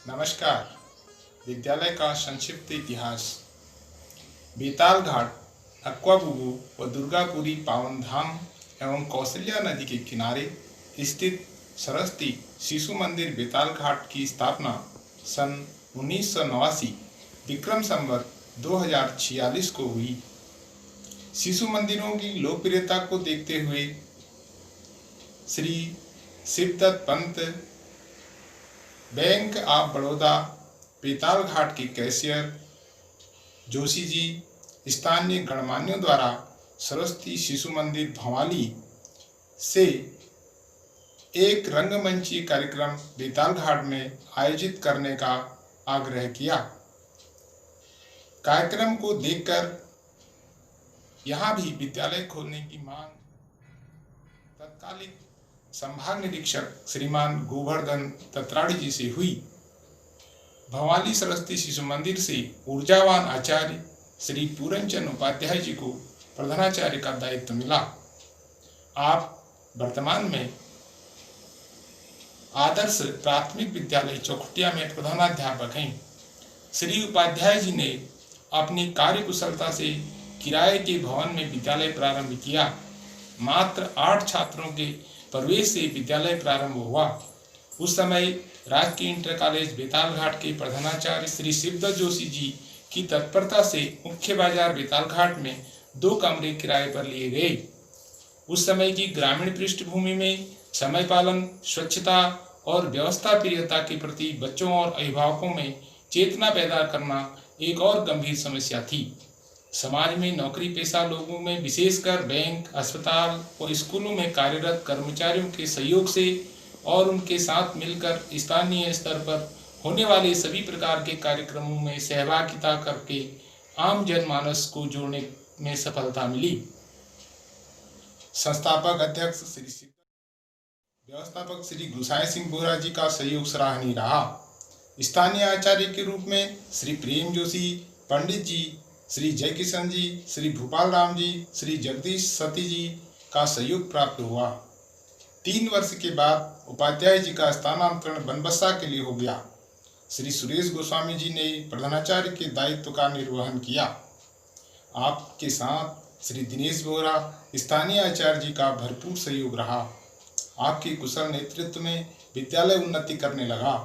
नमस्कार। विद्यालय का संक्षिप्त इतिहास। बेताल घाट, अक्वाबुबु व दुर्गापुरी पावन धाम एवं कौशल्या नदी के किनारे स्थित सरस्वती शिशु मंदिर बेताल घाट की स्थापना सन 1989 विक्रम संवत 2046 को हुई। शिशु मंदिरों की लोकप्रियता को देखते हुए श्री शिवदत्त पंत, बैंक ऑफ बड़ौदा, बेताल घाट के कैशियर जोशी जी, स्थानीय गणमान्यों द्वारा सरस्वती शिशु मंदिर भवाली से एक रंगमंची कार्यक्रम बेताल घाट में आयोजित करने का आग्रह किया। कार्यक्रम को देखकर यहाँ भी विद्यालय खोलने की मांग तत्कालीन संभाग निरीक्षक श्रीमान गोवर्धन तत्राड़ी जी से हुई। भवाली सरस्वती शिशु मंदिर से ऊर्जावान आचार्य श्री पूरनचंद उपाध्याय जी को प्रधानाचार्य का दायित्व मिला। आप वर्तमान में आदर्श प्राथमिक विद्यालय चौखुटिया में प्रधानाध्यापक हैं। श्री उपाध्याय जी ने अपनी कार्यकुशलता से किराए के भवन में विद्यालय प्रारंभ किया। मात्र 8 छात्रों के प्रवेश से विद्यालय प्रारंभ हुआ। उस समय राजकीय इंटर कॉलेज बेताल घाट के प्रधानाचार्य श्री शिवदत्त जोशी जी की तत्परता से मुख्य बाजार बेताल घाट में 2 कमरे किराए पर लिए गए। उस समय की ग्रामीण पृष्ठभूमि में समय पालन, स्वच्छता और व्यवस्था प्रियता के प्रति बच्चों और अभिभावकों में चेतना पैदा करना एक और गंभीर समस्या थी। समाज में नौकरी पेशा लोगों में, विशेषकर बैंक, अस्पताल और स्कूलों में कार्यरत कर्मचारियों के सहयोग से और उनके साथ मिलकर स्थानीय स्तर पर होने वाले सभी प्रकार के कार्यक्रमों में सहभागिता करके आम जनमानस को जोड़ने में सफलता मिली। संस्थापक अध्यक्ष श्री शिवदत्त, व्यवस्थापक श्री गुसाई सिंह बोरा जी का सहयोग सराहनीय रहा। स्थानीय आचार्य के रूप में श्री प्रेम जोशी, पंडित जी, श्री जयकिशन जी, श्री भूपाल राम जी, श्री जगदीश सती जी का सहयोग प्राप्त हुआ। 3 वर्ष के बाद उपाध्याय जी का स्थानांतरण बनबसा के लिए हो गया। श्री सुरेश गोस्वामी जी ने प्रधानाचार्य के दायित्व का निर्वहन किया। आपके साथ श्री दिनेश बोरा, स्थानीय आचार्य जी का भरपूर सहयोग रहा। आपके कुशल नेतृत्व में विद्यालय उन्नति करने लगा,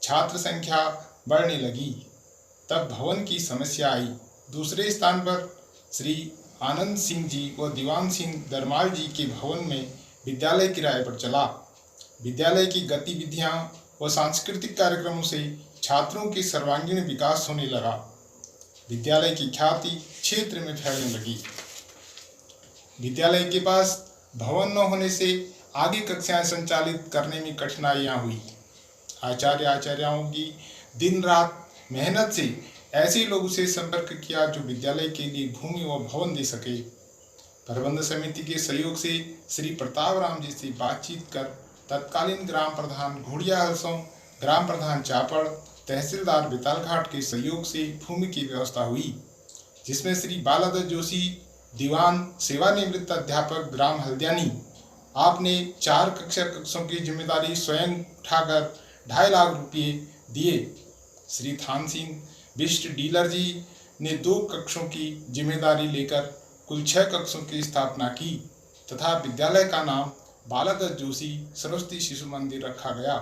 छात्र संख्या बढ़ने लगी। तब भवन की समस्या आई। दूसरे स्थान पर श्री आनंद सिंह जी व दीवान सिंह दरमाल जी के भवन में विद्यालय किराए पर चला। विद्यालय की गतिविधियां व सांस्कृतिक कार्यक्रमों से छात्रों के सर्वांगीण विकास होने लगा। विद्यालय की ख्याति क्षेत्र में फैलने लगी। विद्यालय के पास भवन न होने से आगे कक्षाएं संचालित करने में कठिनाइयां हुई। आचार्यों की दिन रात मेहनत से ऐसे लोगों से संपर्क किया जो विद्यालय के लिए भूमि व भवन दे सके। प्रबंध समिति के सहयोग से श्री प्रताप राम जी से बातचीत कर तत्कालीन ग्राम प्रधान घोड़िया हरसों, ग्राम प्रधान चापड़, तहसीलदार बेताल घाट के सहयोग से भूमि की व्यवस्था हुई, जिसमें श्री बालादत्त जोशी, दीवान सेवानिवृत्त अध्यापक ग्राम हल्द्यानी, आपने 4 कक्षों की जिम्मेदारी स्वयं उठाकर 2.5 लाख रुपये दिए। श्री थान सिंह बिस्ट डीलर जी ने 2 कक्षों की जिम्मेदारी लेकर कुल 6 कक्षों की स्थापना की तथा विद्यालय का नाम बालादत्त जोशी सरस्वती शिशु मंदिर रखा गया।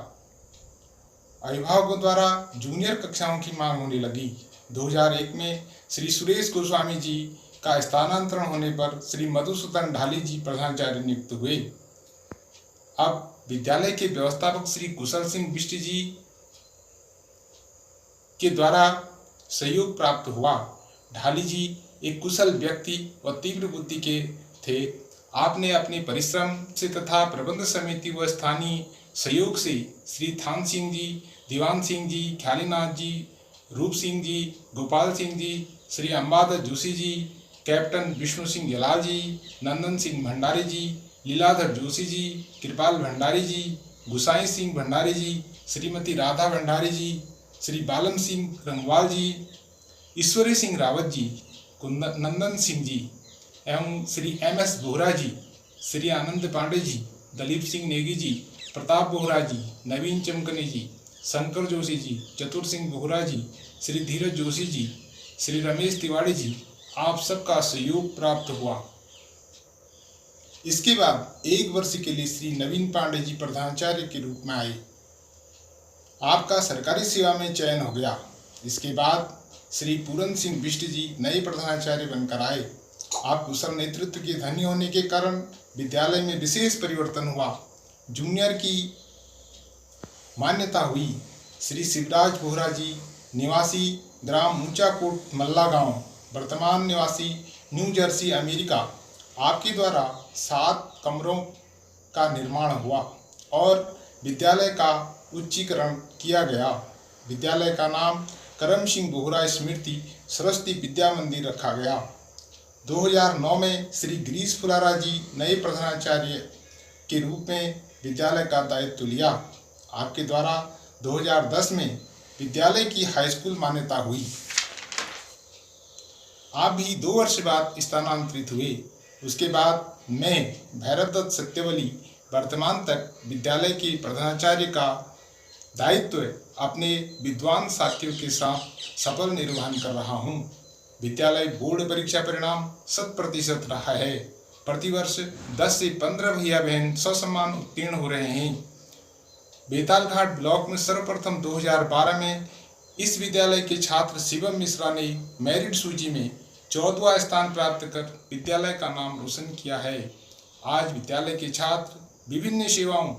अभिभावकों द्वारा जूनियर कक्षाओं की मांग होने लगी। 2001 में श्री सुरेश गोस्वामी जी का स्थानांतरण होने पर श्री मधुसूदन ढाली जी प्रधानाचार्य नियुक्त हुए। अब विद्यालय के व्यवस्थापक श्री कुशल सिंह बिष्ट जी के द्वारा सहयोग प्राप्त हुआ। ढाली जी एक कुशल व्यक्ति व तीव्र बुद्धि के थे। आपने अपने परिश्रम से तथा प्रबंध समिति व स्थानीय सहयोग से श्री थान सिंह जी, दीवान सिंह जी, ख्यालीनाथ जी, रूप सिंह जी, गोपाल सिंह जी, श्री अंबादत्त जोशी जी, कैप्टन विष्णु सिंह जलाल जी, नंदन सिंह भंडारी जी, लीलाधर जोशी जी, कृपाल भंडारी जी, गुसाई सिंह भंडारी जी, श्रीमती राधा भंडारी जी, श्री बालन सिंह रंगवाल जी, ईश्वरी सिंह रावत जी, नंदन सिंह जी एवं श्री MS बोहरा जी, श्री आनंद पांडे जी, दलीप सिंह नेगी जी, प्रताप बोहरा जी, नवीन चमकने जी, शंकर जोशी जी, चतुर सिंह बोहरा जी, श्री धीरज जोशी जी, श्री रमेश तिवारी जी, आप सबका सहयोग प्राप्त हुआ। इसके बाद 1 वर्ष के लिए श्री नवीन पांडे जी प्रधानाचार्य के रूप में आए। आपका सरकारी सेवा में चयन हो गया। इसके बाद श्री पूरन सिंह बिष्ट जी नए प्रधानाचार्य बनकर आए। आप कुशल नेतृत्व के धनी होने के कारण विद्यालय में विशेष परिवर्तन हुआ। जूनियर की मान्यता हुई। श्री शिवराज बोहरा जी, निवासी ग्राम ऊंचाकोट मल्ला गांव, वर्तमान निवासी न्यू जर्सी अमेरिका, आपके द्वारा 7 कमरों का निर्माण हुआ और विद्यालय का उच्चीकरण किया गया। विद्यालय का नाम करम सिंह बोहरा स्मृति सरस्वती विद्या मंदिर रखा गया। 2009 में श्री गिरीश फुलारा जी नए प्रधानाचार्य के रूप में विद्यालय का दायित्व लिया। आपके द्वारा 2010 में विद्यालय की हाई स्कूल मान्यता हुई। आप भी 2 वर्ष बाद स्थानांतरित हुए। उसके बाद मैं भैरव दत्त सत्यवली वर्तमान तक विद्यालय के प्रधानाचार्य का दायित्व अपने विद्वान साथियों के साथ सफल निर्वहन कर रहा हूँ। विद्यालय बोर्ड परीक्षा परिणाम 100% रहा है। प्रतिवर्ष 10 से 15 भैया बहन ससम्मान उत्तीर्ण हो रहे हैं। बेतालघाट ब्लॉक में सर्वप्रथम 2012 में इस विद्यालय के छात्र शिवम मिश्रा ने मेरिट सूची में 14वां स्थान प्राप्त कर विद्यालय का नाम रोशन किया है। आज विद्यालय के छात्र विभिन्न सेवाओं,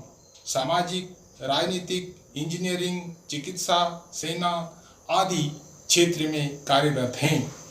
सामाजिक, राजनीतिक, इंजीनियरिंग, चिकित्सा, सेना आदि क्षेत्र में कार्यरत हैं।